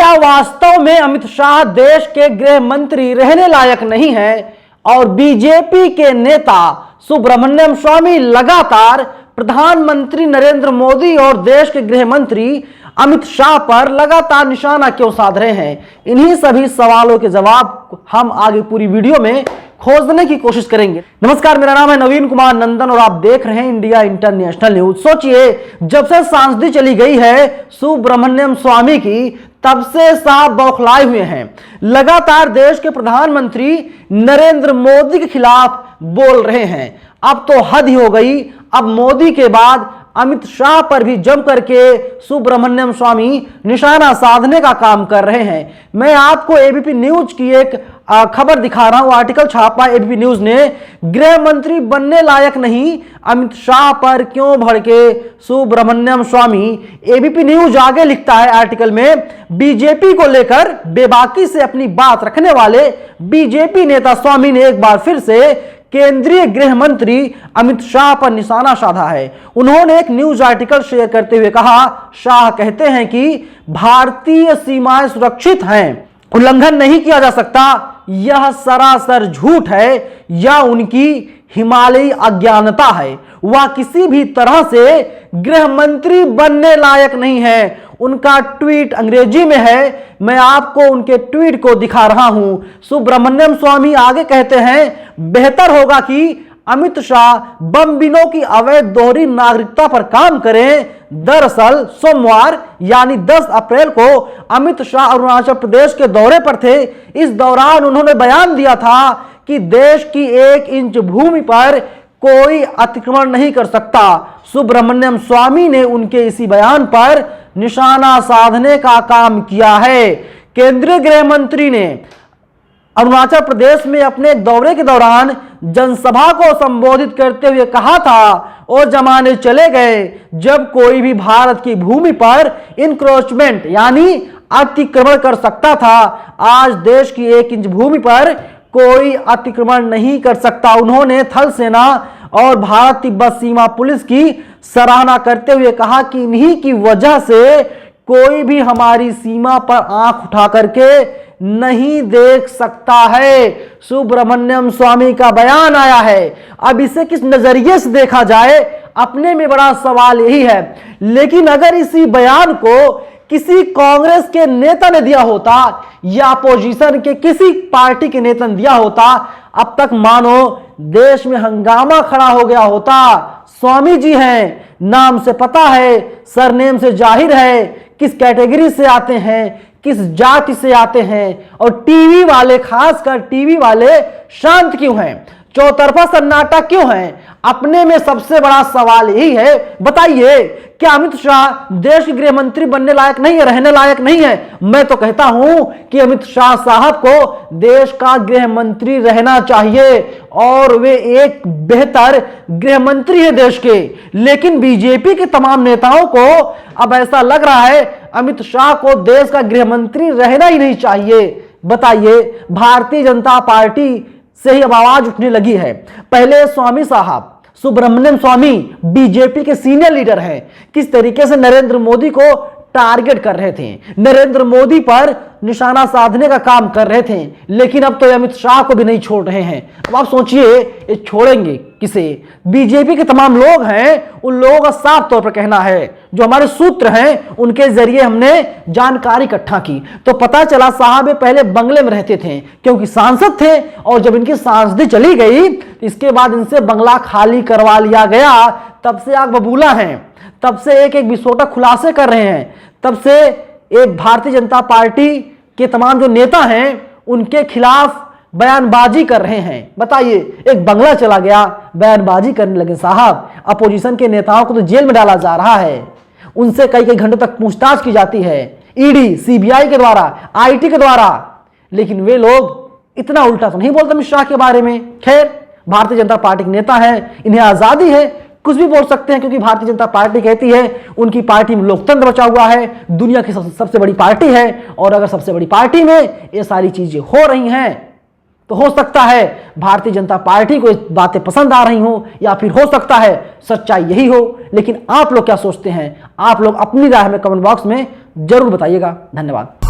क्या वास्तव में अमित शाह देश के गृह मंत्री रहने लायक नहीं है और बीजेपी के नेता सुब्रमण्यम स्वामी लगातार प्रधानमंत्री नरेंद्र मोदी और देश के गृह मंत्री अमित शाह पर लगातार निशाना क्यों साध रहे हैं? इन्हीं सभी सवालों के जवाब हम आगे पूरी वीडियो में खोजने की कोशिश करेंगे। नमस्कार, मेरा नाम है नवीन कुमार नंदन और आप देख रहे हैं इंडिया इंटरनेशनल न्यूज। सोचिए, जब से सांसदी चली गई है सुब्रमण्यम स्वामी की, तब से साफ बौखलाए हुए हैं। लगातार देश के प्रधानमंत्री नरेंद्र मोदी के खिलाफ बोल रहे हैं। अब तो हद ही हो गई। अब मोदी के बाद अमित शाह पर भी जम करके सुब्रमण्यम स्वामी निशाना साधने का काम कर रहे हैं। मैं आपको एबीपी न्यूज की एक खबर दिखा रहा हूं। आर्टिकल छापा एबीपी न्यूज ने, गृह मंत्री बनने लायक नहीं, अमित शाह पर क्यों भड़के सुब्रमण्यम स्वामी। एबीपी न्यूज आगे लिखता है आर्टिकल में, बीजेपी को लेकर बेबाकी से अपनी बात रखने वाले बीजेपी नेता स्वामी ने एक बार फिर से केंद्रीय गृह मंत्री अमित शाह पर निशाना साधा है। उन्होंने एक न्यूज आर्टिकल शेयर करते हुए कहा, शाह कहते हैं कि भारतीय सीमाएं सुरक्षित हैं, उल्लंघन नहीं किया जा सकता। यह सरासर झूठ है या उनकी हिमालयी अज्ञानता है। वह किसी भी तरह से गृह मंत्री बनने लायक नहीं है। उनका ट्वीट अंग्रेजी में है, मैं आपको उनके ट्वीट को दिखा रहा हूं। सुब्रमण्यम स्वामी आगे कहते हैं, बेहतर होगा कि अमित शाह बमबिनों की अवैध दोहरी नागरिकता पर काम करें। दरअसल सोमवार यानी 10 अप्रैल को अमित शाह अरुणाचल प्रदेश के दौरे पर थे। इस दौरान उन्होंने बयान दिया था कि देश की 1 इंच भूमि पर कोई अतिक्रमण नहीं कर सकता। सुब्रमण्यम स्वामी ने उनके इसी बयान पर निशाना साधने का काम किया है। केंद्रीय गृह मंत्री ने अरुणाचल प्रदेश में अपने दौरे के दौरान जनसभा को संबोधित करते हुए कहा था, और जमाने चले गए जब कोई भी भारत की भूमि पर इंक्रोचमेंट यानी अतिक्रमण कर सकता था। आज देश की 1 इंच भूमि पर कोई अतिक्रमण नहीं कर सकता। उन्होंने थल सेना और भारत तिब्बत सीमा पुलिस की सराहना करते हुए कहा कि इन्हीं की वजह से कोई भी हमारी सीमा पर आंख उठा करके नहीं देख सकता है। सुब्रमण्यम स्वामी का बयान आया है। अब इसे किस नजरिए से देखा जाए, अपने में बड़ा सवाल यही है। लेकिन अगर इसी बयान को किसी कांग्रेस के नेता ने दिया होता या अपोजिशन के किसी पार्टी के नेता ने दिया होता, अब तक मानो देश में हंगामा खड़ा हो गया होता। स्वामी जी हैं, नाम से पता है, सरनेम से जाहिर है किस कैटेगरी से आते हैं, किस जाति से आते हैं, और टीवी वाले, खासकर टीवी वाले शांत क्यों हैं, चौतरफा सन्नाटा क्यों है? अपने में सबसे बड़ा सवाल यही है। बताइए, क्या अमित शाह देश के गृह मंत्री बनने लायक नहीं है, रहने लायक नहीं है? मैं तो कहता हूं कि अमित शाह साहब को देश का गृह मंत्री रहना चाहिए और वे एक बेहतर गृह मंत्री है देश के। लेकिन बीजेपी के तमाम नेताओं को अब ऐसा लग रहा है अमित शाह को देश का गृह मंत्री रहना ही नहीं चाहिए। बताइए, भारतीय जनता पार्टी से ही अब आवाज उठने लगी है। पहले स्वामी साहब, सुब्रमण्यम स्वामी बीजेपी के सीनियर लीडर हैं, किस तरीके से नरेंद्र मोदी को टारगेट कर रहे थे, नरेंद्र मोदी पर निशाना साधने का काम कर रहे थे। लेकिन अब तो अमित शाह को भी नहीं छोड़ रहे हैं। अब आप सोचिए, ये छोड़ेंगे किसे? बीजेपी के तमाम लोग हैं, उन लोगों का साफ तौर पर कहना है, जो हमारे सूत्र हैं उनके जरिए हमने जानकारी इकट्ठा की, तो पता चला साहब पहले बंगले में रहते थे क्योंकि सांसद थे, और जब इनकी सांसदी चली गई इसके बाद इनसे बंगला खाली करवा लिया गया। तब से आग बबूला हैं, तब से एक एक विस्फोटक खुलासे कर रहे हैं, तब से एक भारतीय जनता पार्टी के तमाम जो नेता हैं उनके खिलाफ बयानबाजी कर रहे हैं। बताइए, एक बंगला चला गया, बयानबाजी करने लगे साहब। अपोजिशन के नेताओं को तो जेल में डाला जा रहा है, उनसे कई कई घंटों तक पूछताछ की जाती है, ईडी, सीबीआई के द्वारा, आईटी के द्वारा। लेकिन वे लोग इतना उल्टा तो नहीं बोलते अमित शाह के बारे में। खैर, भारतीय जनता पार्टी के नेता हैं, इन्हें आजादी है, कुछ भी बोल सकते हैं, क्योंकि भारतीय जनता पार्टी कहती है उनकी पार्टी में लोकतंत्र बचा हुआ है, दुनिया की सबसे बड़ी पार्टी है। और अगर सबसे बड़ी पार्टी में ये सारी चीजें हो रही हैं तो हो सकता है भारतीय जनता पार्टी को बातें पसंद आ रही हो, या फिर हो सकता है सच्चाई यही हो। लेकिन आप लोग क्या सोचते हैं? आप लोग अपनी राय में कमेंट बॉक्स में जरूर बताइएगा। धन्यवाद।